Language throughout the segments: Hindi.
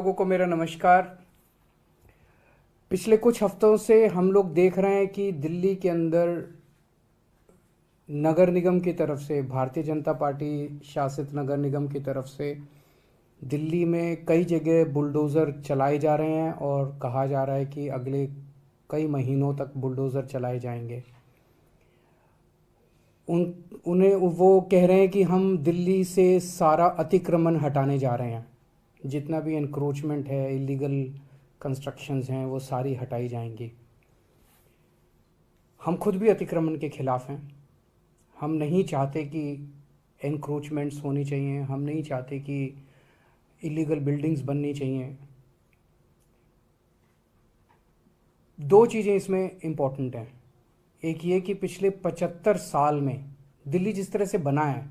लोगों को मेरा नमस्कार। पिछले कुछ हफ्तों से हम लोग देख रहे हैं कि दिल्ली के अंदर नगर निगम की तरफ से, भारतीय जनता पार्टी शासित नगर निगम की तरफ से दिल्ली में कई जगह बुलडोज़र चलाए जा रहे हैं और कहा जा रहा है कि अगले कई महीनों तक बुलडोज़र चलाए जाएंगे। उन्हें वो कह रहे हैं कि हम दिल्ली से सारा अतिक्रमण हटाने जा रहे हैं, जितना भी एनक्रोचमेंट है, इलीगल कंस्ट्रक्शंस हैं, वो सारी हटाई जाएंगी। हम खुद भी अतिक्रमण के खिलाफ हैं। हम नहीं चाहते कि एनक्रोचमेंट्स होनी चाहिए, हम नहीं चाहते कि इलीगल बिल्डिंग्स बननी चाहिए। दो चीज़ें इसमें इम्पॉर्टेंट हैं। एक ये कि पिछले 75 साल में दिल्ली जिस तरह से बना है,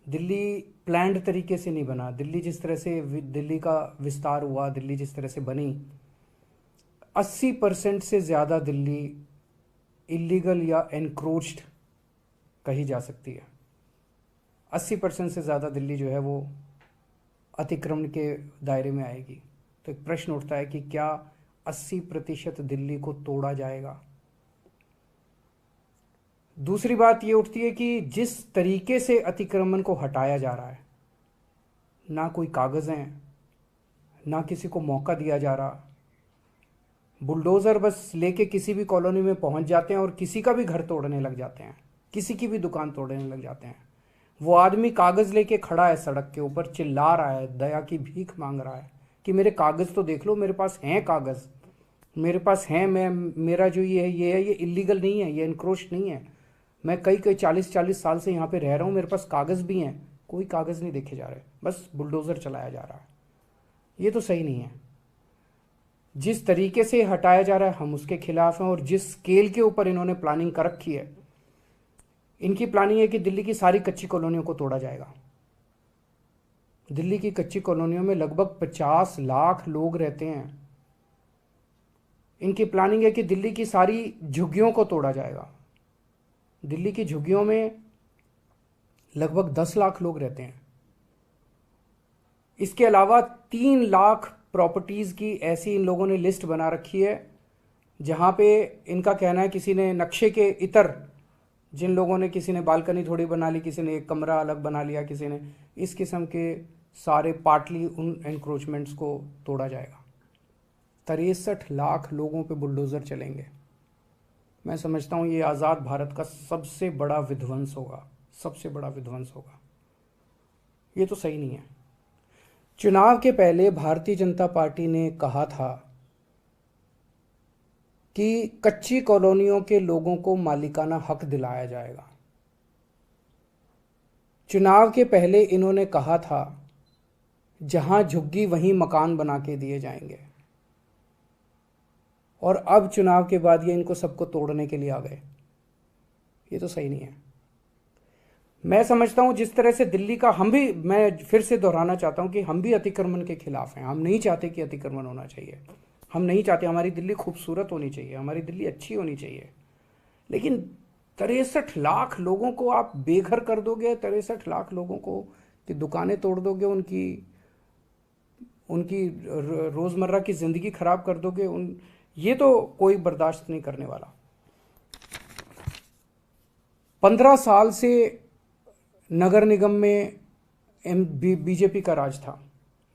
दिल्ली प्लान्ड तरीके से नहीं बना। दिल्ली जिस तरह से दिल्ली का विस्तार हुआ, दिल्ली जिस तरह से बनी, 80% से ज़्यादा दिल्ली इलीगल या एनक्रोच्ड कही जा सकती है। 80% से ज़्यादा दिल्ली जो है वो अतिक्रमण के दायरे में आएगी। तो एक प्रश्न उठता है कि क्या 80% दिल्ली को तोड़ा जाएगा? दूसरी बात ये उठती है कि जिस तरीके से अतिक्रमण को हटाया जा रहा है, ना कोई कागज़ हैं, ना किसी को मौका दिया जा रहा। बुलडोज़र बस लेके किसी भी कॉलोनी में पहुंच जाते हैं और किसी का भी घर तोड़ने लग जाते हैं, किसी की भी दुकान तोड़ने लग जाते हैं। वो आदमी कागज़ लेके खड़ा है सड़क के ऊपर, चिल्ला रहा है, दया की भीख मांग रहा है कि मेरे कागज़ तो देख लो, मेरे पास हैं कागज़, मेरे पास हैं, मेरा जो ये है ये इलीगल नहीं है, ये इनक्रोच नहीं है। मैं कई 40 साल से यहाँ पे रह रहा हूँ, मेरे पास कागज़ भी हैं। कोई कागज़ नहीं देखे जा रहे, बस बुलडोज़र चलाया जा रहा है। ये तो सही नहीं है। जिस तरीके से हटाया जा रहा है हम उसके खिलाफ हैं, और जिस स्केल के ऊपर इन्होंने प्लानिंग कर रखी है, इनकी प्लानिंग है कि दिल्ली की सारी कच्ची कॉलोनियों को तोड़ा जाएगा। दिल्ली की कच्ची कॉलोनियों में लगभग 50 लाख लोग रहते हैं। इनकी प्लानिंग है कि दिल्ली की सारी झुग्गियों को तोड़ा जाएगा। दिल्ली की झुग्गियों में लगभग 10 लाख लोग रहते हैं। इसके अलावा 3 लाख प्रॉपर्टीज़ की ऐसी इन लोगों ने लिस्ट बना रखी है, जहाँ पे इनका कहना है किसी ने नक्शे के इतर, जिन लोगों ने, किसी ने बालकनी थोड़ी बना ली, किसी ने एक कमरा अलग बना लिया, किसी ने इस किस्म के सारे पार्टली उन एनक्रोचमेंट्स को तोड़ा जाएगा। 63 लाख लोगों पे बुलडोज़र चलेंगे। मैं समझता हूँ ये आज़ाद भारत का सबसे बड़ा विध्वंस होगा, सबसे बड़ा विध्वंस होगा। ये तो सही नहीं है। चुनाव के पहले भारतीय जनता पार्टी ने कहा था कि कच्ची कॉलोनियों के लोगों को मालिकाना हक दिलाया जाएगा। चुनाव के पहले इन्होंने कहा था जहां झुग्गी वहीं मकान बना के दिए जाएंगे, और अब चुनाव के बाद ये इनको सबको तोड़ने के लिए आ गए। ये तो सही नहीं है। मैं समझता हूँ जिस तरह से दिल्ली का, मैं फिर से दोहराना चाहता हूँ कि हम भी अतिक्रमण के खिलाफ हैं। हम नहीं चाहते कि अतिक्रमण होना चाहिए, हम नहीं चाहते। हमारी दिल्ली खूबसूरत होनी चाहिए, हमारी दिल्ली अच्छी होनी चाहिए। लेकिन 63 लाख लोगों को आप बेघर कर दोगे, 63 लाख लोगों को की दुकानें तोड़ दोगे, उनकी रोज़मर्रा की ज़िंदगी ख़राब कर दोगे, ये तो कोई बर्दाश्त नहीं करने वाला। 15 साल से नगर निगम में बीजेपी का राज था,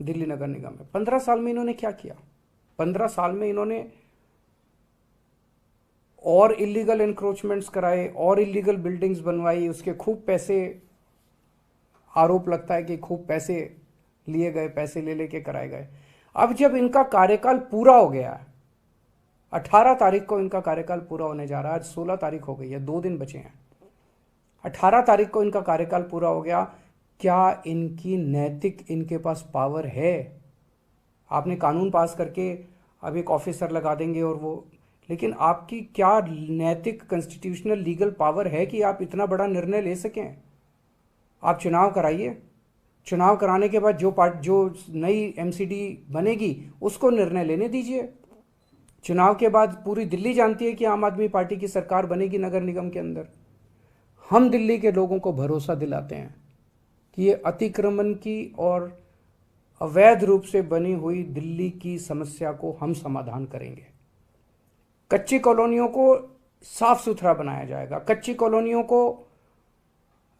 दिल्ली नगर निगम में। 15 साल में इन्होंने क्या किया? 15 साल में इन्होंने और इलीगल एनक्रोचमेंट्स कराए, और इलीगल बिल्डिंग्स बनवाई, उसके खूब पैसे, आरोप लगता है कि खूब पैसे लिए गए, पैसे ले लेके कराए गए। अब जब इनका कार्यकाल पूरा हो गया है, 18 तारीख को इनका कार्यकाल पूरा होने जा रहा है, आज 16 तारीख हो गई है, 2 दिन बचे हैं। 18 तारीख को इनका कार्यकाल पूरा हो गया। क्या इनकी नैतिक, इनके पास पावर है? आपने कानून पास करके अब एक ऑफिसर लगा देंगे और वो, लेकिन आपकी क्या नैतिक, कॉन्स्टिट्यूशनल, लीगल पावर है कि आप इतना बड़ा निर्णय ले सकें? आप चुनाव कराइए, चुनाव कराने के बाद जो नई एमसीडी बनेगी उसको निर्णय लेने दीजिए। चुनाव के बाद पूरी दिल्ली जानती है कि आम आदमी पार्टी की सरकार बनेगी नगर निगम के अंदर। हम दिल्ली के लोगों को भरोसा दिलाते हैं कि ये अतिक्रमण की और अवैध रूप से बनी हुई दिल्ली की समस्या को हम समाधान करेंगे। कच्ची कॉलोनियों को साफ सुथरा बनाया जाएगा, कच्ची कॉलोनियों को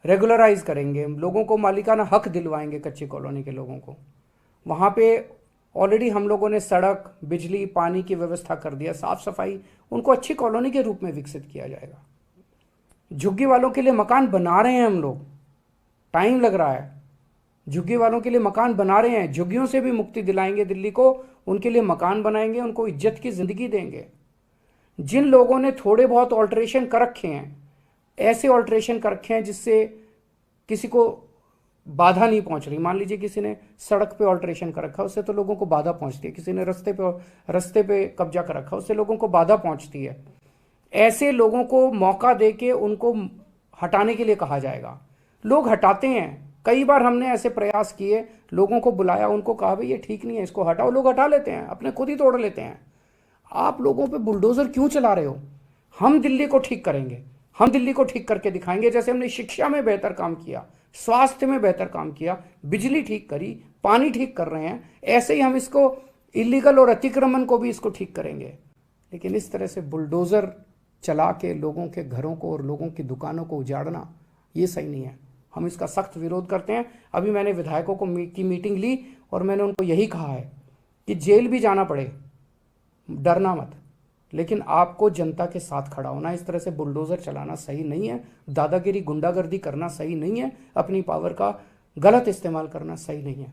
रेगुलराइज करेंगे, लोगों को मालिकाना हक दिलवाएंगे कच्ची कॉलोनी के लोगों को। वहाँ पे ऑलरेडी हम लोगों ने सड़क, बिजली, पानी की व्यवस्था कर दिया, साफ सफाई, उनको अच्छी कॉलोनी के रूप में विकसित किया जाएगा। झुग्गी वालों के लिए मकान बना रहे हैं हम लोग, टाइम लग रहा है, झुग्गी वालों के लिए मकान बना रहे हैं, झुग्गियों से भी मुक्ति दिलाएंगे दिल्ली को, उनके लिए मकान बनाएंगे, उनको इज्जत की जिंदगी देंगे। जिन लोगों ने थोड़े बहुत ऑल्ट्रेशन कर रखे हैं, ऐसे ऑल्ट्रेशन कर रखे हैं जिससे किसी को बाधा नहीं पहुंच रही, मान लीजिए किसी ने सड़क पे ऑल्ट्रेशन कर रखा, उससे तो लोगों को बाधा पहुंचती है, किसी ने रस्ते पे कब्जा कर रखा, उससे लोगों को बाधा पहुंचती है। ऐसे लोगों को मौका देके उनको हटाने के लिए कहा जाएगा। लोग हटाते हैं, कई बार हमने ऐसे प्रयास किए, लोगों को बुलाया, उनको कहा भाई ये ठीक नहीं है, इसको हटाओ, लोग हटा लेते हैं, अपने खुद ही तोड़ लेते हैं। आप लोगों पे बुलडोजर क्यों चला रहे हो? हम दिल्ली को ठीक करेंगे, हम दिल्ली को ठीक करके दिखाएंगे। जैसे हमने शिक्षा में बेहतर काम किया, स्वास्थ्य में बेहतर काम किया, बिजली ठीक करी, पानी ठीक कर रहे हैं, ऐसे ही हम इसको इलीगल और अतिक्रमण को भी इसको ठीक करेंगे। लेकिन इस तरह से बुलडोजर चला के लोगों के घरों को और लोगों की दुकानों को उजाड़ना, ये सही नहीं है। हम इसका सख्त विरोध करते हैं। अभी मैंने विधायकों की मीटिंग ली और मैंने उनको यही कहा है कि जेल भी जाना पड़े, डरना मत, लेकिन आपको जनता के साथ खड़ा होना। इस तरह से बुलडोजर चलाना सही नहीं है, दादागिरी, गुंडागर्दी करना सही नहीं है, अपनी पावर का गलत इस्तेमाल करना सही नहीं है।